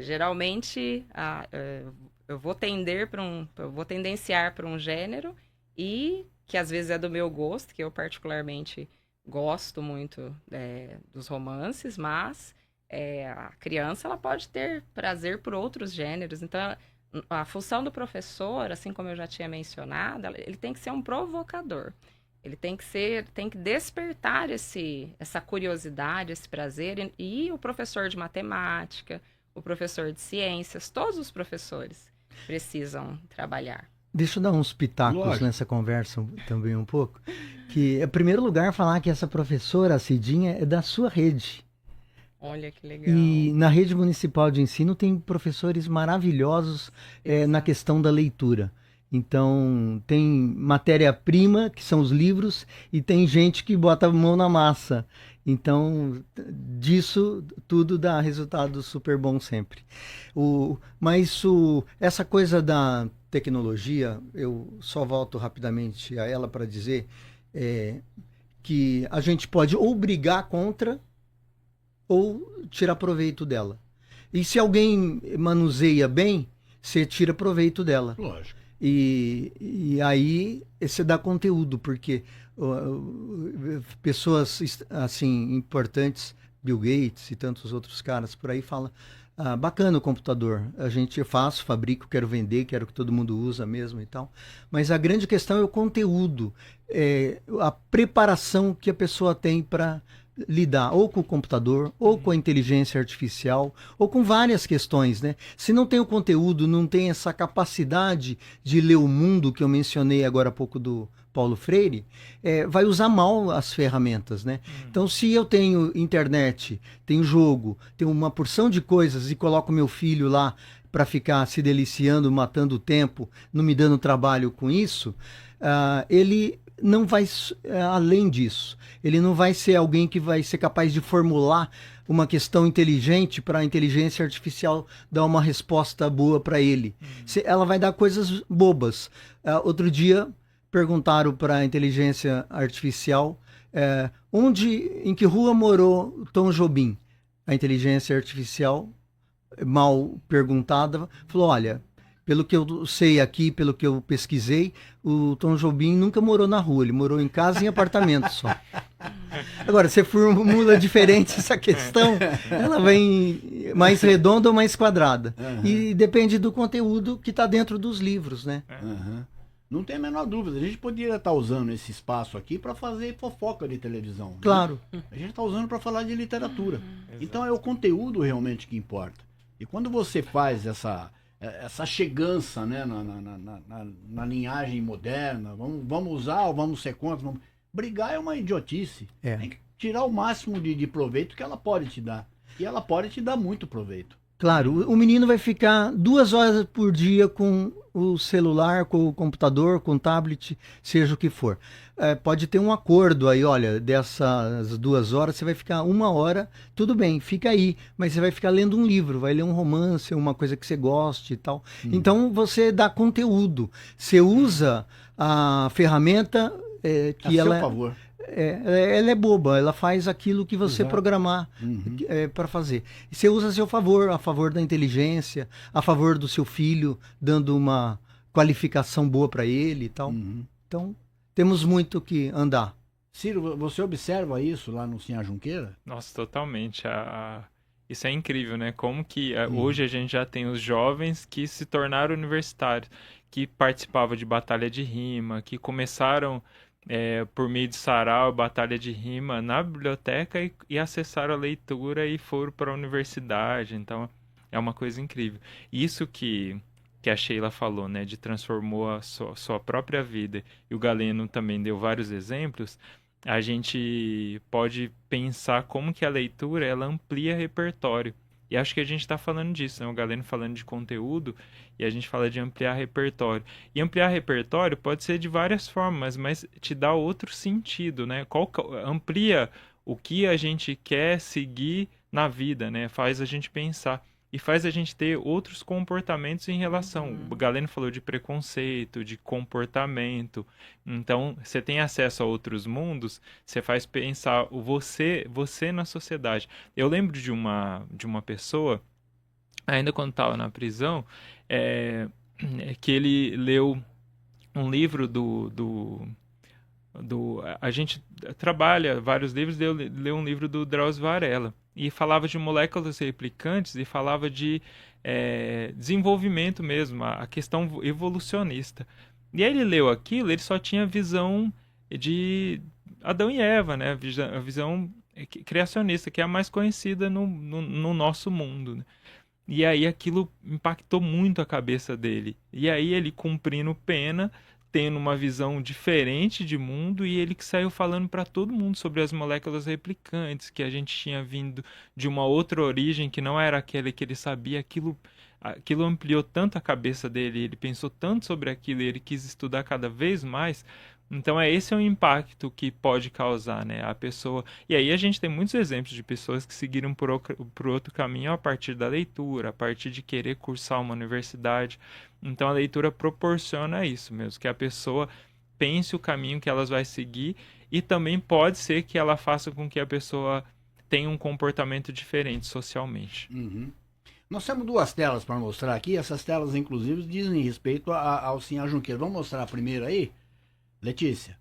Geralmente, eu vou tendenciar para um gênero e que às vezes é do meu gosto, que eu particularmente gosto muito dos romances, mas a criança ela pode ter prazer por outros gêneros. Então, a função do professor, assim como eu já tinha mencionado, ele tem que ser um provocador. Ele tem que despertar essa curiosidade, esse prazer. E o professor de matemática, o professor de ciências, todos os professores precisam trabalhar. Deixa eu dar uns pitacos Lógico. nessa conversa também um pouco. Que, em primeiro lugar, falar que essa professora, a Cidinha, é da sua rede. Olha que legal. E na rede municipal de ensino tem professores maravilhosos na questão da leitura. Então, tem matéria-prima, que são os livros, e tem gente que bota a mão na massa. Então, disso tudo dá resultado super bom sempre. Essa coisa da tecnologia, eu só volto rapidamente a ela para dizer que a gente pode ou brigar contra ou tirar proveito dela. E se alguém manuseia bem, você tira proveito dela. Lógico. E aí você dá conteúdo, porque pessoas assim importantes, Bill Gates e tantos outros caras por aí falam, bacana o computador, eu fabrico, quero vender, quero que todo mundo usa mesmo e tal. Mas a grande questão é o conteúdo, a preparação que a pessoa tem para lidar ou com o computador, ou com a inteligência artificial, ou com várias questões, né? Se não tem o conteúdo, não tem essa capacidade de ler o mundo que eu mencionei agora há pouco do Paulo Freire, vai usar mal as ferramentas, né? Então, se eu tenho internet, tenho jogo, tenho uma porção de coisas e coloco meu filho lá para ficar se deliciando, matando o tempo, não me dando trabalho com isso, ele não vai além disso. Ele não vai ser alguém que vai ser capaz de formular uma questão inteligente para a inteligência artificial dar uma resposta boa para ele. Ela vai dar coisas bobas. Outro dia perguntaram para a inteligência artificial em que rua morou Tom Jobim. A inteligência artificial, mal perguntada, falou, olha, pelo que eu sei aqui, pelo que eu pesquisei, o Tom Jobim nunca morou na rua, ele morou em casa e em apartamento só. Agora, se formula diferente essa questão, ela vem mais redonda ou mais quadrada. Uhum. E depende do conteúdo que está dentro dos livros, né? Uhum. Não tem a menor dúvida, a gente poderia estar usando esse espaço aqui para fazer fofoca de televisão. Né? Claro. A gente está usando para falar de literatura. Então é o conteúdo realmente que importa. E quando você faz essa chegança, né, na linhagem moderna, vamos usar ou vamos ser contra, brigar é uma idiotice. Tem que tirar o máximo de proveito que ela pode te dar. E ela pode te dar muito proveito. Claro, o menino vai ficar 2 horas por dia com o celular, com o computador, com o tablet, seja o que for. Pode ter um acordo aí, olha, dessas 2 horas você vai ficar 1 hora, tudo bem, fica aí, mas você vai ficar lendo um livro, vai ler um romance, uma coisa que você goste e tal. Então você dá conteúdo, você usa a ferramenta que A ela seu favor. ela é boba, ela faz aquilo que você programar para fazer. E você usa a seu favor, a favor da inteligência, a favor do seu filho, dando uma qualificação boa para ele e tal. Então, temos muito que andar. Ciro, você observa isso lá no Sinhá Junqueira? Nossa, totalmente. Isso é incrível, né? Como que hoje a gente já tem os jovens que se tornaram universitários, que participavam de batalha de rima, que começaram por meio de sarau, batalha de rima na biblioteca e acessaram a leitura e foram para a universidade. Então, é uma coisa incrível. Isso que a Sheila falou, né, de transformou a sua própria vida, e o Galeno também deu vários exemplos, a gente pode pensar como que a leitura, ela amplia repertório. E acho que a gente está falando disso, né? O Galeno falando de conteúdo e a gente fala de ampliar repertório. E ampliar repertório pode ser de várias formas, mas te dá outro sentido, né? Amplia o que a gente quer seguir na vida, né? Faz a gente pensar e faz a gente ter outros comportamentos em relação. O Galeno falou de preconceito, de comportamento. Então, você tem acesso a outros mundos, você faz pensar você na sociedade. Eu lembro de uma pessoa, ainda quando estava na prisão, que ele leu um livro a gente trabalha vários livros, leu um livro do Drauzio Varela. E falava de moléculas replicantes e falava de desenvolvimento mesmo, a questão evolucionista. E aí ele leu aquilo, ele só tinha visão de Adão e Eva, né? A visão criacionista, que é a mais conhecida no nosso mundo, né? E aí aquilo impactou muito a cabeça dele. E aí ele, cumprindo pena, tendo uma visão diferente de mundo, e ele que saiu falando para todo mundo sobre as moléculas replicantes, que a gente tinha vindo de uma outra origem que não era aquela que ele sabia. Aquilo ampliou tanto a cabeça dele, ele pensou tanto sobre aquilo, e ele quis estudar cada vez mais. Então esse é o impacto que pode causar, né, a pessoa. E aí a gente tem muitos exemplos de pessoas que seguiram por outro caminho a partir da leitura, a partir de querer cursar uma universidade. Então a leitura proporciona isso mesmo, que a pessoa pense o caminho que ela vai seguir, e também pode ser que ela faça com que a pessoa tenha um comportamento diferente socialmente. Uhum. Nós temos duas telas para mostrar aqui. Essas telas, inclusive, dizem respeito ao Sinhá Junqueira. Vamos mostrar a primeira aí? Letícia,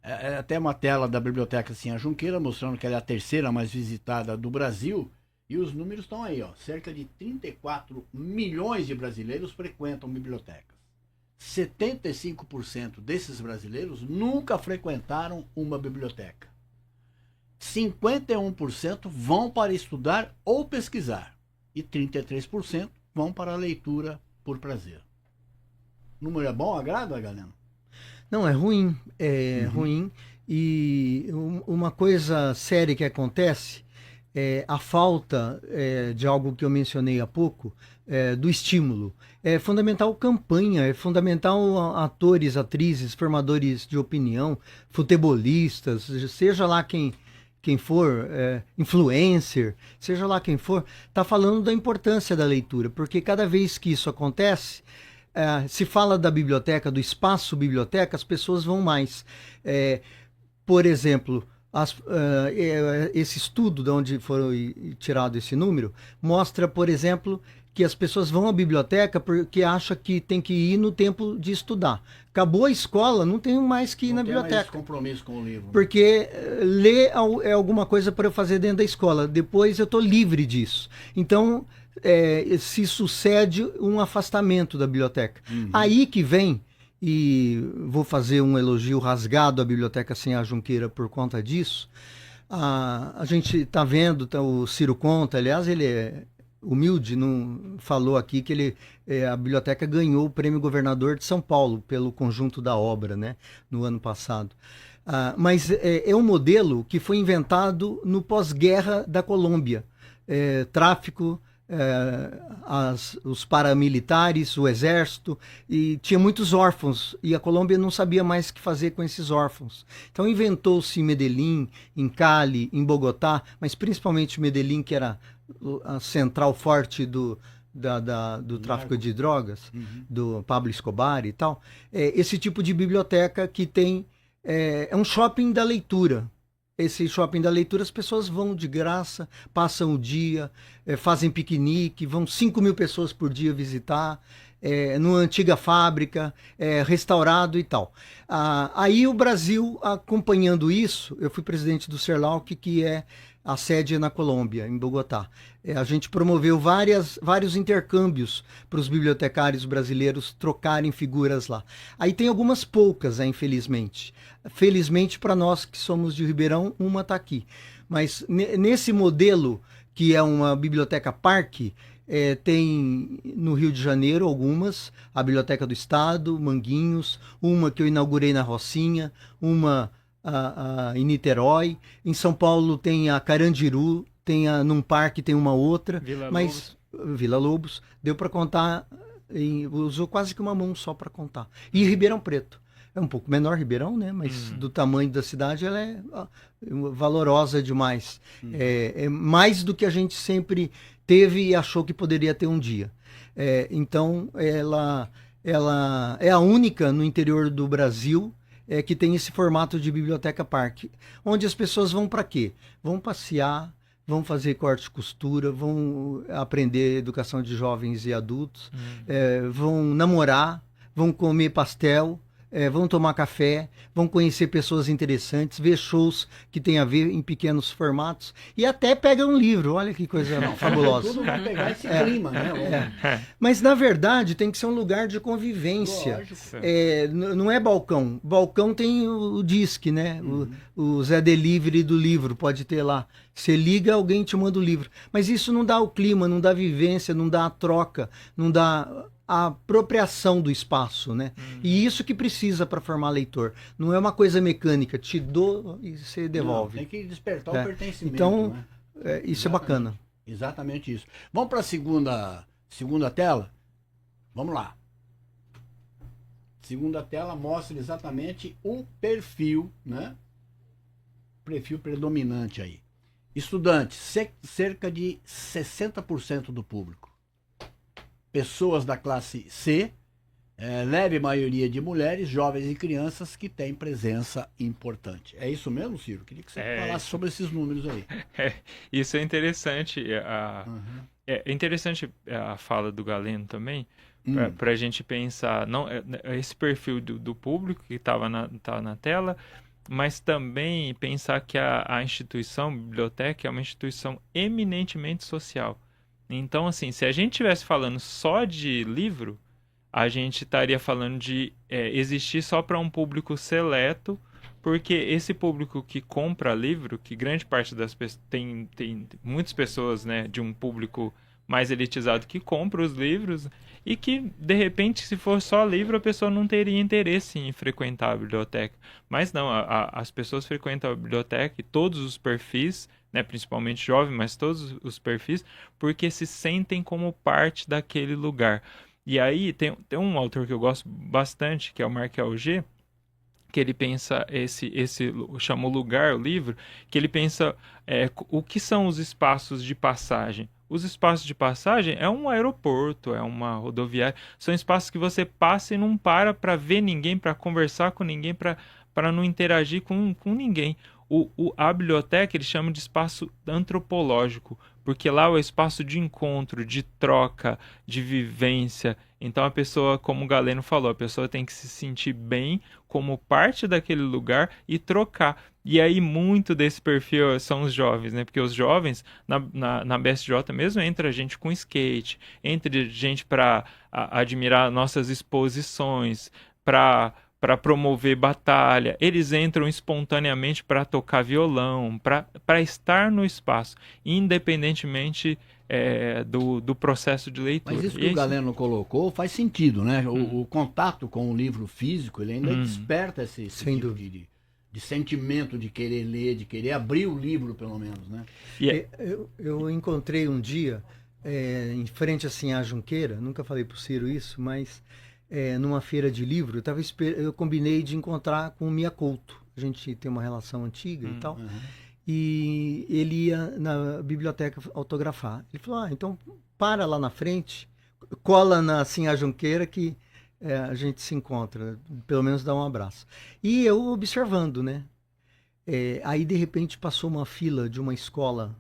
é até uma tela da Biblioteca Sinhá Junqueira, mostrando que ela é a terceira mais visitada do Brasil, e os números estão aí, ó. Cerca de 34 milhões de brasileiros frequentam bibliotecas. 75% desses brasileiros nunca frequentaram uma biblioteca. 51% vão para estudar ou pesquisar, e 33% vão para a leitura por prazer. O número é bom, agrada, galera? Não, é ruim, ruim. E uma coisa séria que acontece é a falta de algo que eu mencionei há pouco, do estímulo. É fundamental campanha, é fundamental atores, atrizes, formadores de opinião, futebolistas, seja lá quem for, influencer, seja lá quem for, está falando da importância da leitura, porque cada vez que isso acontece, se fala da biblioteca, do espaço biblioteca, as pessoas vão mais. Por exemplo, esse estudo de onde foi tirado esse número mostra, por exemplo, que as pessoas vão à biblioteca porque acham que tem que ir no tempo de estudar. Acabou a escola, não tem mais que ir na biblioteca. Não tem mais compromisso com o livro. Porque ler é alguma coisa para eu fazer dentro da escola. Depois eu estou livre disso. Então, se sucede um afastamento da biblioteca. Aí que vem, e vou fazer um elogio rasgado à Biblioteca Sinhá Junqueira por conta disso. A gente está vendo, o Ciro Conta, aliás, ele é humilde, não falou aqui que a biblioteca ganhou o Prêmio Governador de São Paulo pelo conjunto da obra, né, no ano passado. Mas é um modelo que foi inventado no pós-guerra da Colômbia. Tráfico, os paramilitares, o exército, e tinha muitos órfãos, e a Colômbia não sabia mais o que fazer com esses órfãos. Então inventou-se em Medellín, em Cali, em Bogotá, mas principalmente Medellín, que era a central forte do tráfico de drogas, do Pablo Escobar e tal. Esse tipo de biblioteca que tem... é um shopping da leitura. Esse shopping da leitura, as pessoas vão de graça, passam o dia, fazem piquenique, vão 5.000 pessoas por dia visitar, numa antiga fábrica, restaurado e tal. Aí o Brasil, acompanhando isso, eu fui presidente do CERLAUC, que é A sede é na Colômbia, em Bogotá. A gente promoveu vários intercâmbios para os bibliotecários brasileiros trocarem figuras lá. Aí tem algumas poucas, infelizmente. Felizmente para nós que somos de Ribeirão, uma está aqui. Mas nesse modelo, que é uma biblioteca parque, tem no Rio de Janeiro algumas, a Biblioteca do Estado, Manguinhos, uma que eu inaugurei na Rocinha, uma em Niterói, em São Paulo tem a Carandiru, num parque tem uma outra, Vila Lobos, deu para contar, usou quase que uma mão só para contar. E Ribeirão Preto, é um pouco menor Ribeirão, né? Mas do tamanho da cidade ela é valorosa demais, é mais do que a gente sempre teve e achou que poderia ter um dia. Então ela é a única no interior do Brasil que tem esse formato de biblioteca parque, onde as pessoas vão para quê? Vão passear, vão fazer corte e costura, vão aprender educação de jovens e adultos, vão namorar, vão comer pastel, vão tomar café, vão conhecer pessoas interessantes, ver shows que tem a ver em pequenos formatos e até pegam um livro. Olha que coisa fabulosa. Tudo vai pegar esse clima, né? Mas, na verdade, tem que ser um lugar de convivência. Não é balcão. Balcão tem o disque, né? O Zé Delivery do livro, pode ter lá. Você liga, alguém te manda o livro. Mas isso não dá o clima, não dá vivência, não dá a troca, não dá a apropriação do espaço, né? E isso que precisa para formar leitor. Não é uma coisa mecânica, te dou e você devolve. Não, tem que despertar o pertencimento. Então, né? Isso é bacana. Exatamente isso. Vamos para a segunda tela? Vamos lá. Segunda tela mostra exatamente o perfil, né? Perfil predominante aí. Estudantes, cerca de 60% do público. Pessoas da classe C, leve maioria de mulheres, jovens e crianças que têm presença importante. É isso mesmo, Ciro? Queria que você falasse sobre esses números aí. Isso é interessante. É interessante a fala do Galeno também, para a gente pensar esse perfil do público que estava na tela, mas também pensar que a instituição, a biblioteca, é uma instituição eminentemente social. Então, assim, se a gente estivesse falando só de livro, a gente estaria falando de existir só para um público seleto, porque esse público que compra livro, que grande parte das pessoas, tem muitas pessoas, né, de um público mais elitizado que compra os livros, e que, de repente, se for só livro, a pessoa não teria interesse em frequentar a biblioteca. Mas não, as pessoas frequentam a biblioteca e todos os perfis, né, principalmente jovens, mas todos os perfis, porque se sentem como parte daquele lugar. E aí tem um autor que eu gosto bastante, que é o Marc Augé, que ele pensa chama o lugar, o livro, que ele pensa o que são os espaços de passagem. Os espaços de passagem é um aeroporto, é uma rodoviária, são espaços que você passa e não para ver ninguém, para conversar com ninguém, para não interagir com ninguém. A biblioteca ele chama de espaço antropológico, porque lá é o espaço de encontro, de troca, de vivência. Então a pessoa, como o Galeno falou, a pessoa tem que se sentir bem como parte daquele lugar e trocar. E aí muito desse perfil são os jovens, né? Porque os jovens, na BSJ mesmo, entra gente com skate, entra gente para admirar nossas exposições, para promover batalha, eles entram espontaneamente para tocar violão, para estar no espaço, independentemente do processo de leitura. Mas isso que o Galeno colocou faz sentido, né? O contato com o livro físico, ele ainda desperta esse tipo de sentimento de querer ler, de querer abrir o livro, pelo menos, né? Eu encontrei um dia, em frente assim à Junqueira, nunca falei pro Ciro isso, mas numa feira de livro, eu combinei de encontrar com o Mia Couto. A gente tem uma relação antiga e tal. E ele ia na biblioteca autografar. Ele falou, então para lá na frente, cola assim a Junqueira que a gente se encontra, pelo menos dá um abraço. E eu observando, né? Aí de repente passou uma fila de uma escola,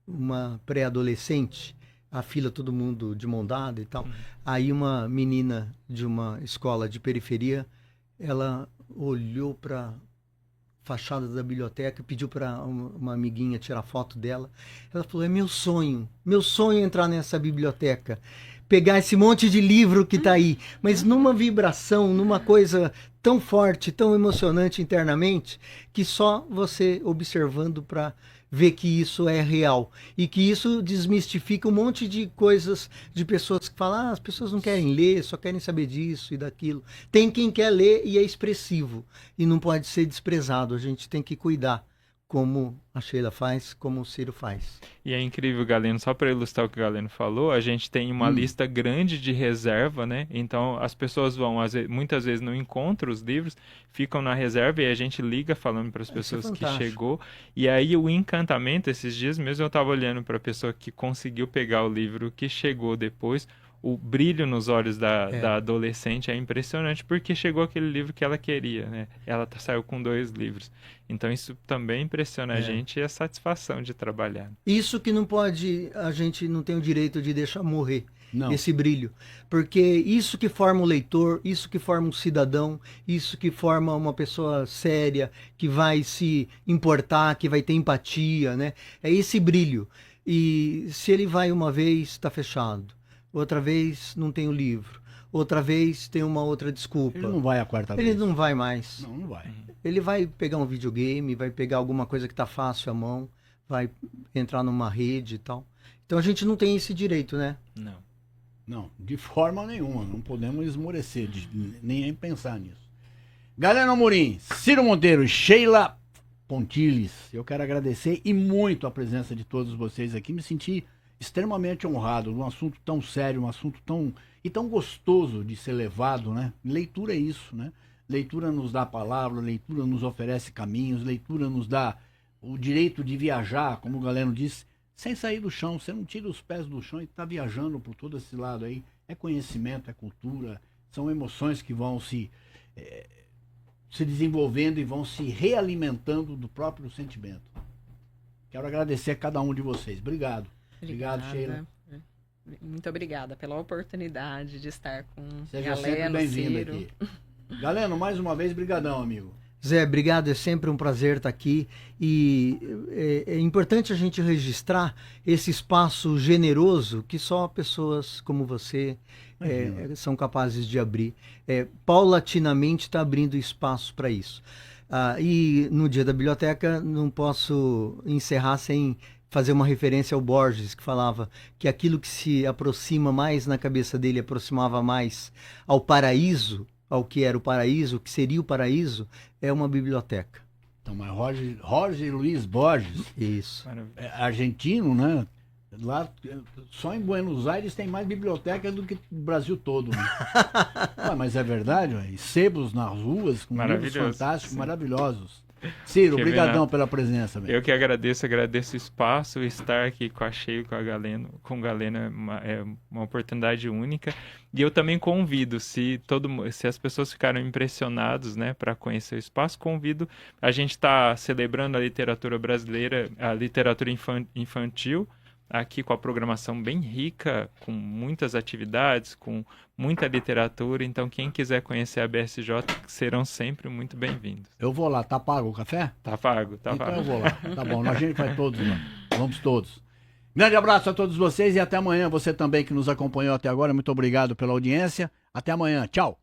uma pré-adolescente, a fila todo mundo de mão dada e tal. Aí uma menina de uma escola de periferia, ela olhou para fachada da biblioteca, pediu para uma amiguinha tirar foto dela. Ela falou, é meu sonho entrar nessa biblioteca, pegar esse monte de livro que está aí, mas numa vibração, numa coisa tão forte, tão emocionante internamente, que só você observando para ver que isso é real. E que isso desmistifica um monte de coisas de pessoas que falam, as pessoas não querem ler, só querem saber disso e daquilo. Tem quem quer ler e é expressivo. E não pode ser desprezado. A gente tem que cuidar, como a Sheila faz, como o Ciro faz. E é incrível, Galeno, só para ilustrar o que o Galeno falou, a gente tem uma lista grande de reserva, né? Então as pessoas vão, muitas vezes não encontram os livros, ficam na reserva e a gente liga falando para as pessoas que chegou. E aí o encantamento, esses dias mesmo eu estava olhando para a pessoa que conseguiu pegar o livro que chegou depois. O brilho nos olhos da adolescente é impressionante, porque chegou aquele livro que ela queria, né? Ela saiu com 2 livros. Então isso também impressiona a gente e a satisfação de trabalhar. Isso que não pode, a gente não tem o direito de deixar morrer, Não. esse brilho. Porque isso que forma o leitor, isso que forma um cidadão, isso que forma uma pessoa séria, que vai se importar, que vai ter empatia, né? É esse brilho. E se ele vai uma vez, está fechado. Outra vez não tem o livro. Outra vez tem uma outra desculpa. Ele não vai a quarta vez. Ele não vai mais. Não, não vai. Ele vai pegar um videogame, vai pegar alguma coisa que está fácil à mão, vai entrar numa rede e tal. Então a gente não tem esse direito, né? Não. Não, de forma nenhuma. Não podemos esmorecer, nem pensar nisso. Galeno Amorim, Ciro Monteiro e Sheila Pontiles, eu quero agradecer e muito a presença de todos vocês aqui. Me senti extremamente honrado num assunto tão sério, um assunto tão gostoso de ser levado, né? Leitura é isso, né? Leitura nos dá a palavra, leitura nos oferece caminhos, leitura nos dá o direito de viajar, como o Galeno disse, sem sair do chão. Você não tira os pés do chão e está viajando por todo esse lado aí. É conhecimento, é cultura, são emoções que vão se desenvolvendo e vão se realimentando do próprio sentimento. Quero agradecer a cada um de vocês. Obrigado. Obrigado, Sheila. Muito obrigada pela oportunidade de estar com Seja sempre Galeno, bem-vindo Ciro. aqui. Galeno, mais uma vez, brigadão, amigo. Zé, obrigado, é sempre um prazer estar aqui e é importante a gente registrar esse espaço generoso que só pessoas como você são capazes de abrir. Paulatinamente está abrindo espaço para isso. E no Dia da Biblioteca não posso encerrar sem fazer uma referência ao Borges, que falava que aquilo que se aproxima mais na cabeça dele, aproximava mais ao paraíso, ao que era o paraíso, o que seria o paraíso, é uma biblioteca. Então, mas Jorge Luiz Borges, Isso. Argentino, né? Lá, só em Buenos Aires tem mais biblioteca do que o Brasil todo, né? Mas é verdade, e sebos nas ruas com livros fantásticos, sim. Maravilhosos. Ciro, obrigadão pela presença. Mesmo. Eu que agradeço o espaço, estar aqui com a Sheila, com o Galeno é uma oportunidade única. E eu também convido, se as pessoas ficaram impressionadas, né, para conhecer o espaço, convido. A gente está celebrando a literatura brasileira, a literatura infantil, aqui com a programação bem rica, com muitas atividades, com muita literatura. Então, quem quiser conhecer a BSJ, serão sempre muito bem-vindos. Eu vou lá. Tá pago o café? Tá pago, tá então pago. Eu vou lá. Tá bom. A gente vai todos, mano. Vamos todos. Grande abraço a todos vocês e até amanhã. Você também que nos acompanhou até agora. Muito obrigado pela audiência. Até amanhã. Tchau.